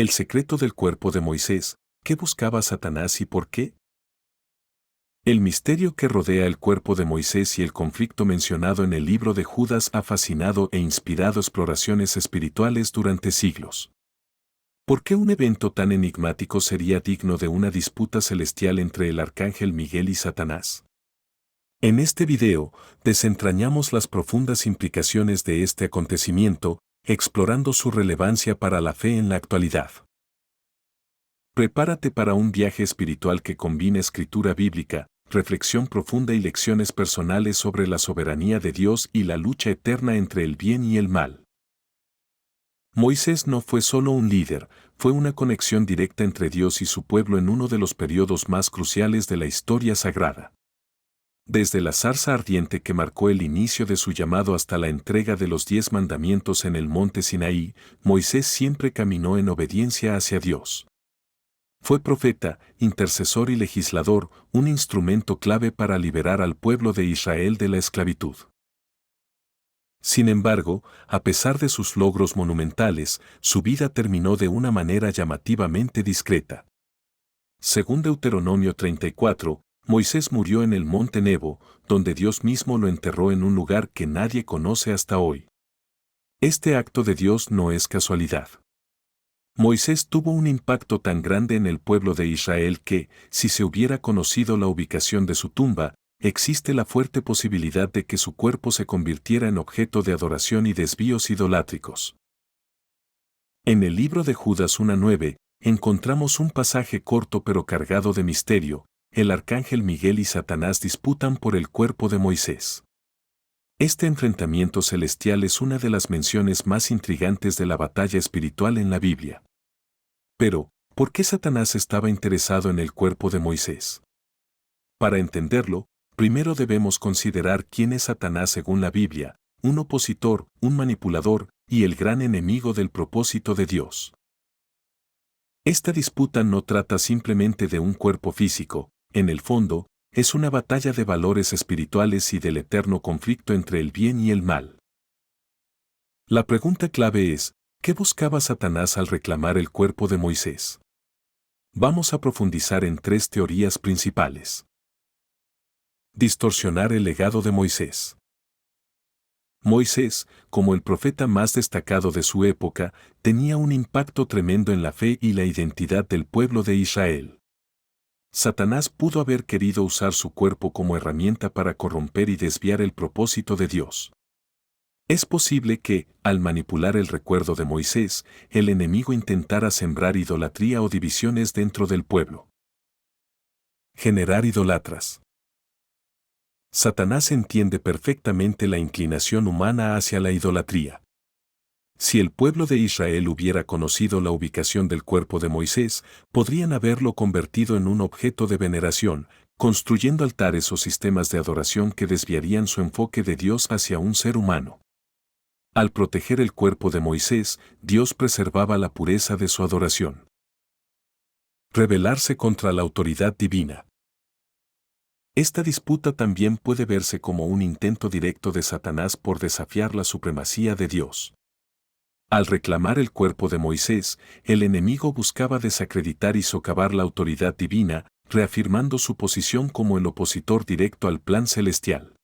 El secreto del cuerpo de Moisés. ¿Qué buscaba Satanás y por qué? El misterio que rodea el cuerpo de Moisés y el conflicto mencionado en el libro de Judas ha fascinado e inspirado exploraciones espirituales durante siglos. ¿Por qué un evento tan enigmático sería digno de una disputa celestial entre el arcángel Miguel y Satanás? En este video, desentrañamos las profundas implicaciones de este acontecimiento, explorando su relevancia para la fe en la actualidad. Prepárate para un viaje espiritual que combina escritura bíblica, reflexión profunda y lecciones personales sobre la soberanía de Dios y la lucha eterna entre el bien y el mal. Moisés no fue solo un líder, fue una conexión directa entre Dios y su pueblo en uno de los periodos más cruciales de la historia sagrada. Desde la zarza ardiente que marcó el inicio de su llamado hasta la entrega de los 10 mandamientos en el monte Sinaí, Moisés siempre caminó en obediencia hacia Dios. Fue profeta, intercesor y legislador, un instrumento clave para liberar al pueblo de Israel de la esclavitud. Sin embargo, a pesar de sus logros monumentales, su vida terminó de una manera llamativamente discreta. Según Deuteronomio 34, Moisés murió en el monte Nebo, donde Dios mismo lo enterró en un lugar que nadie conoce hasta hoy. Este acto de Dios no es casualidad. Moisés tuvo un impacto tan grande en el pueblo de Israel que, si se hubiera conocido la ubicación de su tumba, existe la fuerte posibilidad de que su cuerpo se convirtiera en objeto de adoración y desvíos idolátricos. En el libro de Judas 1:9, encontramos un pasaje corto pero cargado de misterio. El arcángel Miguel y Satanás disputan por el cuerpo de Moisés. Este enfrentamiento celestial es una de las menciones más intrigantes de la batalla espiritual en la Biblia. Pero, ¿por qué Satanás estaba interesado en el cuerpo de Moisés? Para entenderlo, primero debemos considerar quién es Satanás según la Biblia, un opositor, un manipulador y el gran enemigo del propósito de Dios. Esta disputa no trata simplemente de un cuerpo físico, en el fondo, es una batalla de valores espirituales y del eterno conflicto entre el bien y el mal. La pregunta clave es, ¿qué buscaba Satanás al reclamar el cuerpo de Moisés? Vamos a profundizar en 3 teorías principales. Distorsionar el legado de Moisés. Moisés, como el profeta más destacado de su época, tenía un impacto tremendo en la fe y la identidad del pueblo de Israel. Satanás pudo haber querido usar su cuerpo como herramienta para corromper y desviar el propósito de Dios. Es posible que, al manipular el recuerdo de Moisés, el enemigo intentara sembrar idolatría o divisiones dentro del pueblo. Generar idolatras. Satanás entiende perfectamente la inclinación humana hacia la idolatría. Si el pueblo de Israel hubiera conocido la ubicación del cuerpo de Moisés, podrían haberlo convertido en un objeto de veneración, construyendo altares o sistemas de adoración que desviarían su enfoque de Dios hacia un ser humano. Al proteger el cuerpo de Moisés, Dios preservaba la pureza de su adoración. Rebelarse contra la autoridad divina. Esta disputa también puede verse como un intento directo de Satanás por desafiar la supremacía de Dios. Al reclamar el cuerpo de Moisés, el enemigo buscaba desacreditar y socavar la autoridad divina, reafirmando su posición como el opositor directo al plan celestial.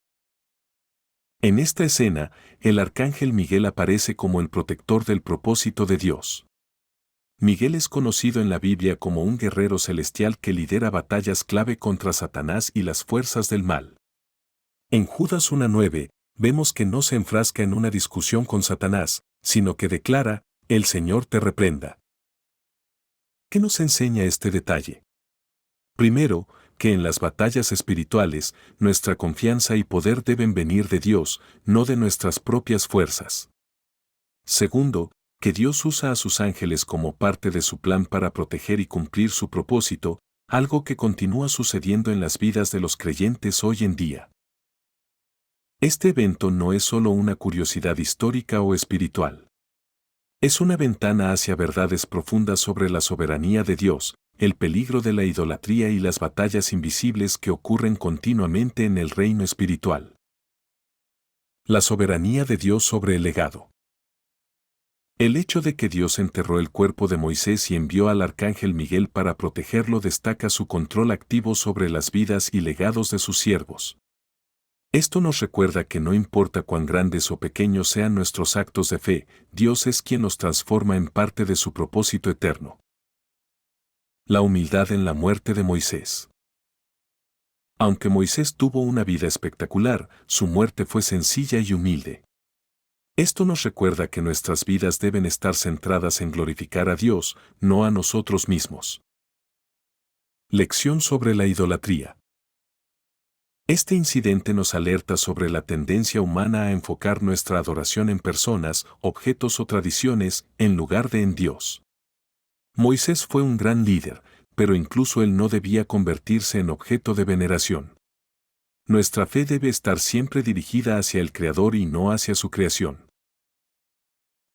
En esta escena, el arcángel Miguel aparece como el protector del propósito de Dios. Miguel es conocido en la Biblia como un guerrero celestial que lidera batallas clave contra Satanás y las fuerzas del mal. En Judas 1:9, vemos que no se enfrasca en una discusión con Satanás, sino que declara, «El Señor te reprenda». ¿Qué nos enseña este detalle? Primero, que en las batallas espirituales, nuestra confianza y poder deben venir de Dios, no de nuestras propias fuerzas. Segundo, que Dios usa a sus ángeles como parte de su plan para proteger y cumplir su propósito, algo que continúa sucediendo en las vidas de los creyentes hoy en día. Este evento no es solo una curiosidad histórica o espiritual. Es una ventana hacia verdades profundas sobre la soberanía de Dios, el peligro de la idolatría y las batallas invisibles que ocurren continuamente en el reino espiritual. La soberanía de Dios sobre el legado. El hecho de que Dios enterró el cuerpo de Moisés y envió al arcángel Miguel para protegerlo destaca su control activo sobre las vidas y legados de sus siervos. Esto nos recuerda que no importa cuán grandes o pequeños sean nuestros actos de fe, Dios es quien los transforma en parte de su propósito eterno. La humildad en la muerte de Moisés. Aunque Moisés tuvo una vida espectacular, su muerte fue sencilla y humilde. Esto nos recuerda que nuestras vidas deben estar centradas en glorificar a Dios, no a nosotros mismos. Lección sobre la idolatría. Este incidente nos alerta sobre la tendencia humana a enfocar nuestra adoración en personas, objetos o tradiciones, en lugar de en Dios. Moisés fue un gran líder, pero incluso él no debía convertirse en objeto de veneración. Nuestra fe debe estar siempre dirigida hacia el Creador y no hacia su creación.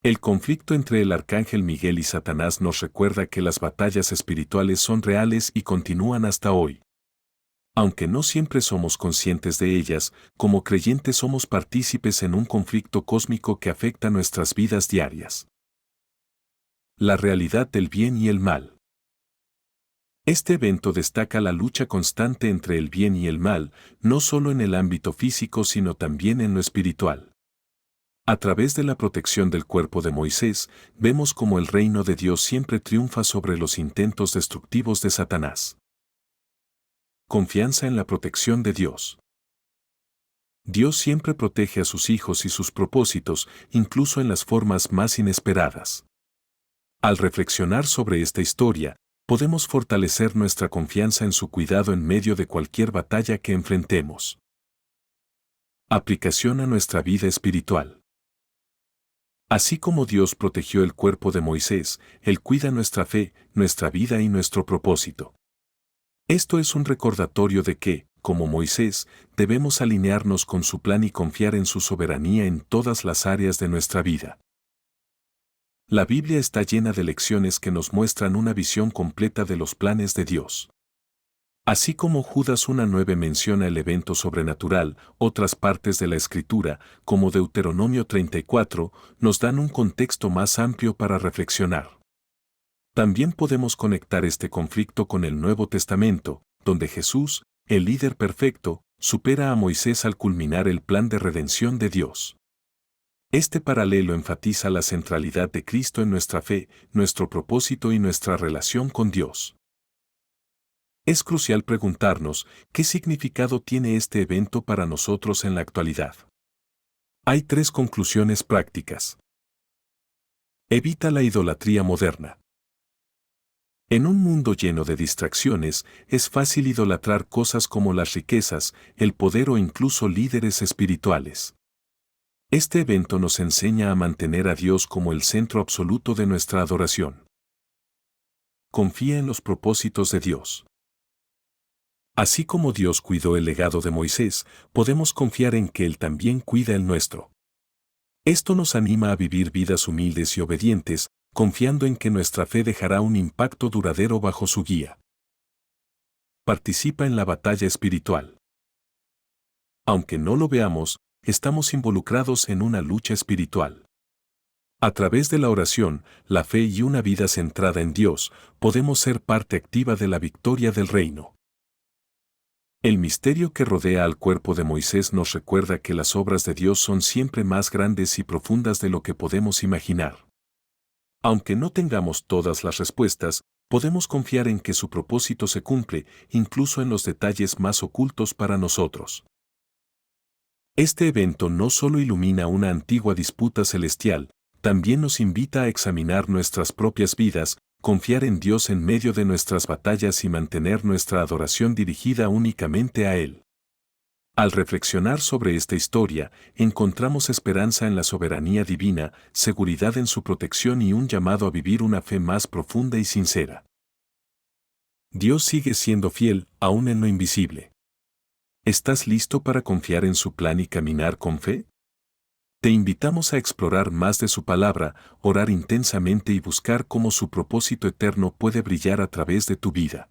El conflicto entre el arcángel Miguel y Satanás nos recuerda que las batallas espirituales son reales y continúan hasta hoy. Aunque no siempre somos conscientes de ellas, como creyentes somos partícipes en un conflicto cósmico que afecta nuestras vidas diarias. La realidad del bien y el mal. Este evento destaca la lucha constante entre el bien y el mal, no solo en el ámbito físico sino también en lo espiritual. A través de la protección del cuerpo de Moisés, vemos cómo el reino de Dios siempre triunfa sobre los intentos destructivos de Satanás. Confianza en la protección de Dios. Dios siempre protege a sus hijos y sus propósitos, incluso en las formas más inesperadas. Al reflexionar sobre esta historia, podemos fortalecer nuestra confianza en su cuidado en medio de cualquier batalla que enfrentemos. Aplicación a nuestra vida espiritual. Así como Dios protegió el cuerpo de Moisés, Él cuida nuestra fe, nuestra vida y nuestro propósito. Esto es un recordatorio de que, como Moisés, debemos alinearnos con su plan y confiar en su soberanía en todas las áreas de nuestra vida. La Biblia está llena de lecciones que nos muestran una visión completa de los planes de Dios. Así como Judas 1:9 menciona el evento sobrenatural, otras partes de la Escritura, como Deuteronomio 34, nos dan un contexto más amplio para reflexionar. También podemos conectar este conflicto con el Nuevo Testamento, donde Jesús, el líder perfecto, supera a Moisés al culminar el plan de redención de Dios. Este paralelo enfatiza la centralidad de Cristo en nuestra fe, nuestro propósito y nuestra relación con Dios. Es crucial preguntarnos, ¿qué significado tiene este evento para nosotros en la actualidad? Hay 3 conclusiones prácticas. Evita la idolatría moderna. En un mundo lleno de distracciones, es fácil idolatrar cosas como las riquezas, el poder o incluso líderes espirituales. Este evento nos enseña a mantener a Dios como el centro absoluto de nuestra adoración. Confía en los propósitos de Dios. Así como Dios cuidó el legado de Moisés, podemos confiar en que Él también cuida el nuestro. Esto nos anima a vivir vidas humildes y obedientes, confiando en que nuestra fe dejará un impacto duradero bajo su guía. Participa en la batalla espiritual. Aunque no lo veamos, estamos involucrados en una lucha espiritual. A través de la oración, la fe y una vida centrada en Dios, podemos ser parte activa de la victoria del reino. El misterio que rodea al cuerpo de Moisés nos recuerda que las obras de Dios son siempre más grandes y profundas de lo que podemos imaginar. Aunque no tengamos todas las respuestas, podemos confiar en que su propósito se cumple, incluso en los detalles más ocultos para nosotros. Este evento no solo ilumina una antigua disputa celestial, también nos invita a examinar nuestras propias vidas, confiar en Dios en medio de nuestras batallas y mantener nuestra adoración dirigida únicamente a Él. Al reflexionar sobre esta historia, encontramos esperanza en la soberanía divina, seguridad en su protección y un llamado a vivir una fe más profunda y sincera. Dios sigue siendo fiel, aún en lo invisible. ¿Estás listo para confiar en su plan y caminar con fe? Te invitamos a explorar más de su palabra, orar intensamente y buscar cómo su propósito eterno puede brillar a través de tu vida.